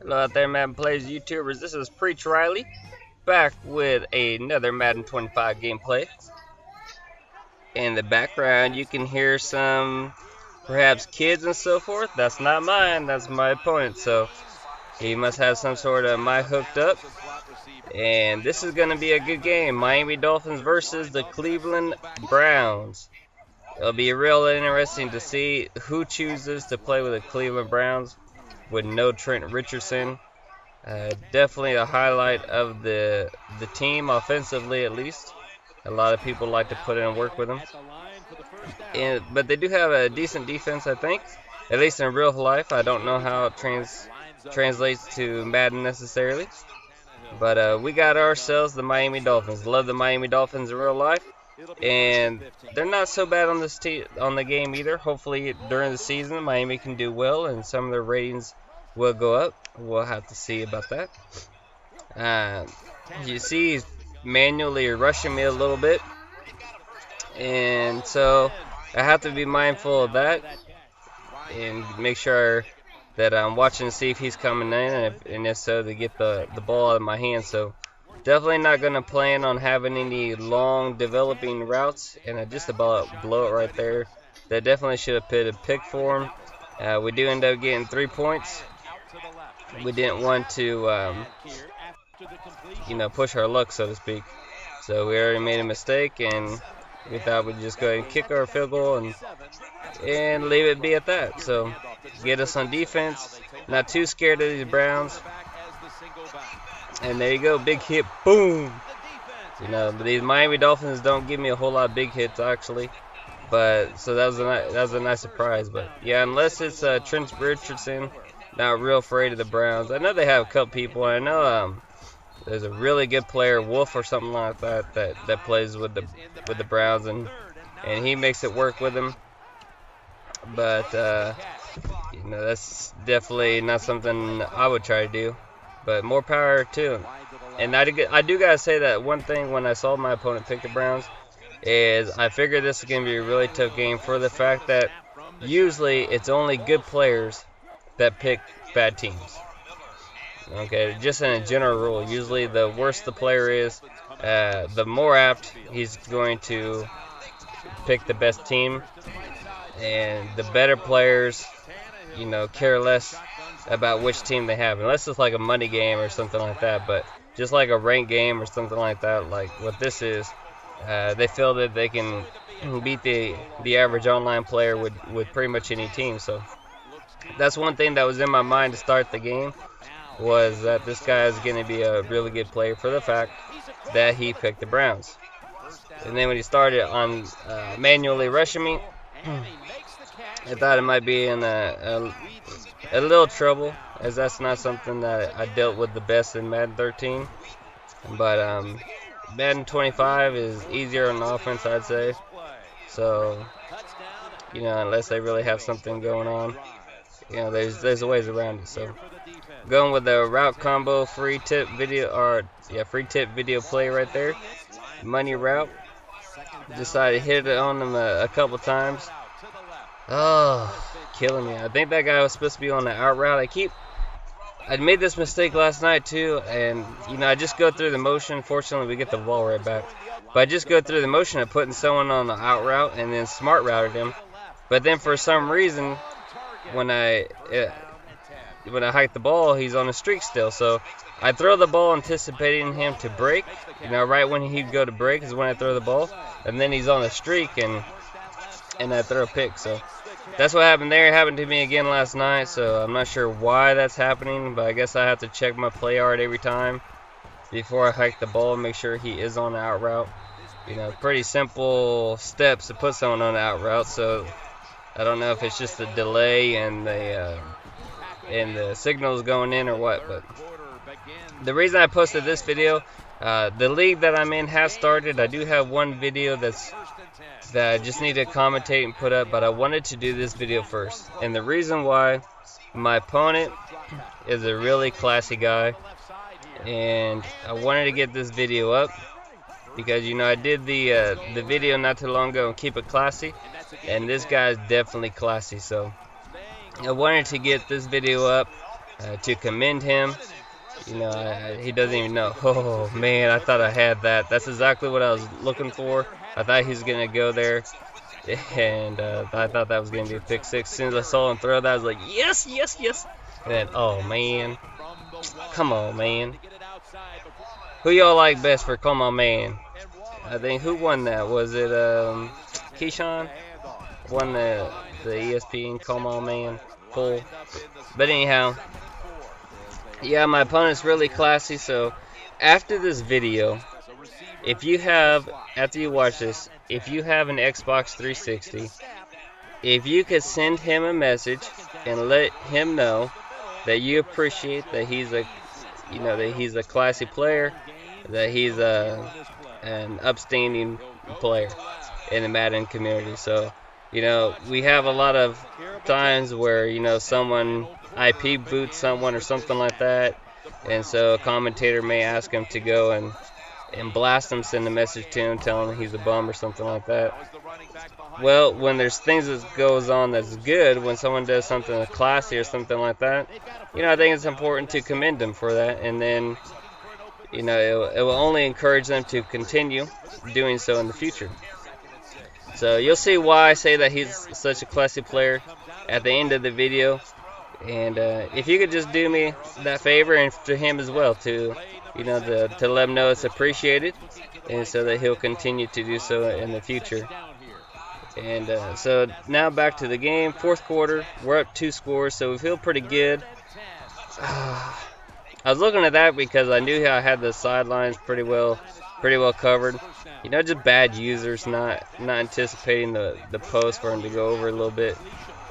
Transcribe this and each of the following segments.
Hello out there, Madden Plays YouTubers. This is Preach Riley, back with another Madden 25 gameplay. In the background, you can hear some, perhaps kids and so forth. That's not mine, that's my opponent, so he must have some sort of mic hooked up. And this is going to be a good game. Miami Dolphins versus the Cleveland Browns. It'll be real interesting to see who chooses to play with the Cleveland Browns with no Trent Richardson. Definitely a highlight of the team, offensively at least. A lot of people like to put in work with them. But they do have a decent defense, I think, at least in real life. I don't know how it translates to Madden necessarily. But we got ourselves the Miami Dolphins. Love the Miami Dolphins in real life. And they're not so bad on this on the game either. Hopefully during the season Miami can do well and some of their ratings will go up. We'll have to see about that. You see he's manually rushing me a little bit, and so I have to be mindful of that and make sure that I'm watching to see if he's coming in, and if so, to get the ball out of my hand. So definitely not going to plan on having any long developing routes, and I just about blow it right there. That definitely should have put a pick for him. We do end up getting 3 points. We didn't want to, push our luck, so to speak. So we already made a mistake, and we thought we'd just go ahead and kick our field goal and leave it be at that. So get us on defense. Not too scared of these Browns. And there you go, big hit, boom. But these Miami Dolphins don't give me a whole lot of big hits actually. But so that was a nice surprise. But yeah, unless it's Trent Richardson, not real afraid of the Browns. I know they have a couple people. I know there's a really good player, Wolf or something like that plays with the Browns, and he makes it work with them. But that's definitely not something I would try to do. But more power to him. And I do gotta say that one thing when I saw my opponent pick the Browns is I figured this is gonna be a really tough game for the fact that usually it's only good players that pick bad teams. Okay, just in a general rule, usually the worse the player is, the more apt he's going to pick the best team, and the better players, care less about which team they have, unless it's like a money game or something like that. But just like a ranked game or something like that, like what this is, they feel that they can beat the average online player with pretty much any team. So that's one thing that was in my mind to start the game, was that this guy is going to be a really good player for the fact that he picked the Browns. And then when he started on manually rushing me, I thought it might be in a little trouble, as that's not something that I dealt with the best in Madden 13. But Madden 25 is easier on offense, I'd say. So, unless they really have something going on, there's ways around it. So, going with the route combo free tip video play right there. Money route. Decided to hit it on them a couple times. Oh, killing me. I think that guy was supposed to be on the out route. I made this mistake last night too, and I just go through the motion. Fortunately, we get the ball right back. But I just go through the motion of putting someone on the out route and then smart routed him. But then for some reason, when I hike the ball, he's on a streak still. So I throw the ball anticipating him to break. Right when he'd go to break is when I throw the ball, and then he's on a streak and I throw a pick. So that's what happened there. It happened to me again last night, so I'm not sure why that's happening, but I guess I have to check my play art every time before I hike the ball and make sure he is on the out route. Pretty simple steps to put someone on the out route, so I don't know if it's just the delay and the signals going in or what. But the reason I posted this video, the league that I'm in has started. I do have one video that I just need to commentate and put up, but I wanted to do this video first. And the reason why, my opponent is a really classy guy, and I wanted to get this video up because I did the video not too long ago and keep it classy, and this guy is definitely classy. So I wanted to get this video up to commend him. You know, he doesn't even know. Oh man, I thought I had that. That's exactly what I was looking for. I thought he was gonna go there, and I thought that was gonna be a pick six. As soon as I saw him throw that, I was like, yes, yes, yes. And then, oh man, come on, man. Who y'all like best for come on, man? I think who won that? Was it Keyshawn? Won the ESPN come on, man poll. But anyhow, yeah, my opponent's really classy. So after this video, if you have, after you watch this, if you have an Xbox 360, if you could send him a message and let him know that you appreciate that he's a, you know, that he's a classy player, that he's an upstanding player in the Madden community. So, you know, we have a lot of times where, you know, someone IP boots someone or something like that, and so a commentator may ask him to go and blast him, send a message to him, telling him he's a bum or something like that. Well, when there's things that goes on that's good, when someone does something classy or something like that, you know, I think it's important to commend them for that, and then, you know, it will only encourage them to continue doing so in the future. So you'll see why I say that he's such a classy player at the end of the video. And if you could just do me that favor, and to him as well, to, you know, to let him know it's appreciated, and so that he'll continue to do so in the future. And so now back to the game, fourth quarter, we're up 2 scores, so we feel pretty good. I was looking at that because I knew I had the sidelines pretty well covered. You know, just bad users, not anticipating the post for him to go over a little bit.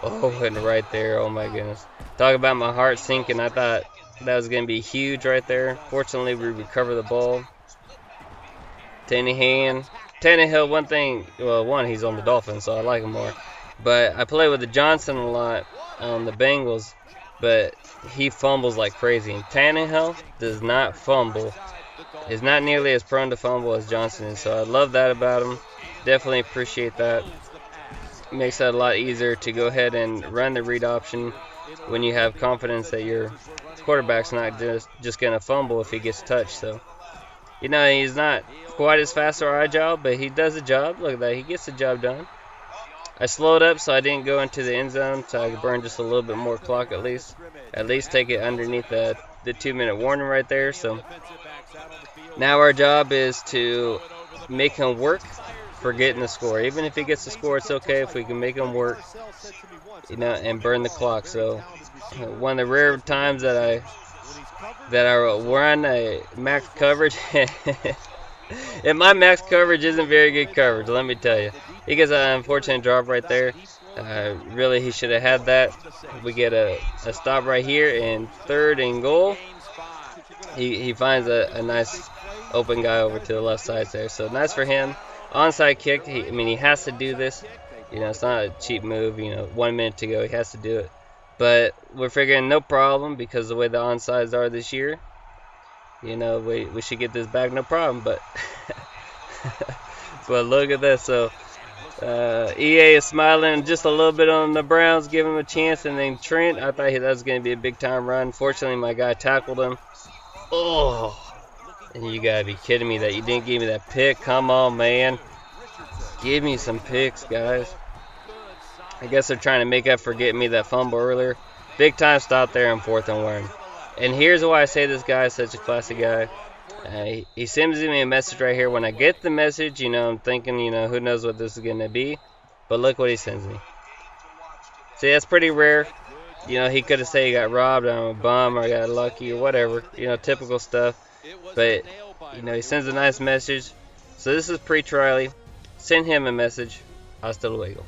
Oh, and right there, oh my goodness. Talk about my heart sinking. I thought that was going to be huge right there. Fortunately, we recover the ball. Tannehill, one thing, well, one, he's on the Dolphins, so I like him more. But I play with the Johnson a lot on the Bengals, but he fumbles like crazy. And Tannehill does not fumble. Is not nearly as prone to fumble as Johnson is. So I love that about him. Definitely appreciate that. Makes that a lot easier to go ahead and run the read option when you have confidence that your quarterback's not just going to fumble if he gets touched. So, you know, he's not quite as fast or agile, but he does the job. Look at that. He gets the job done. I slowed up so I didn't go into the end zone, so I could burn just a little bit more clock at least. At least take it underneath the 2-minute warning right there. So now our job is to make him work for getting the score. Even if he gets the score, it's okay if we can make him work, you know, and burn the clock. So one of the rare times that I run a max coverage, and my max coverage isn't very good coverage, let me tell you. He gets an unfortunate drop right there. Really, he should have had that. We get a stop right here, and 3rd and goal. He finds a nice open guy over to the left side there. So nice for him. Onside kick. He has to do this. You know, it's not a cheap move. You know, 1 minute to go, he has to do it. But we're figuring no problem because the way the onsides are this year, you know, we should get this back no problem. But but look at this. So EA is smiling just a little bit on the Browns, give him a chance, and then Trent, I thought that was going to be a big time run. Fortunately, my guy tackled him. Oh, and you gotta be kidding me that you didn't give me that pick. Come on, man, give me some picks, guys. I guess they're trying to make up for getting me that fumble earlier. Big time stop there on 4th and 1. And here's why I say this guy is such a classic guy. He sends me a message right here. When I get the message, you know, I'm thinking, you know, who knows what this is going to be. But look what he sends me. See, that's pretty rare. You know, he could have said he got robbed, I'm a bum, or I got lucky, or whatever. You know, typical stuff. But, you know, he sends a nice message. So this is pre-Triley. Send him a message. Hasta luego.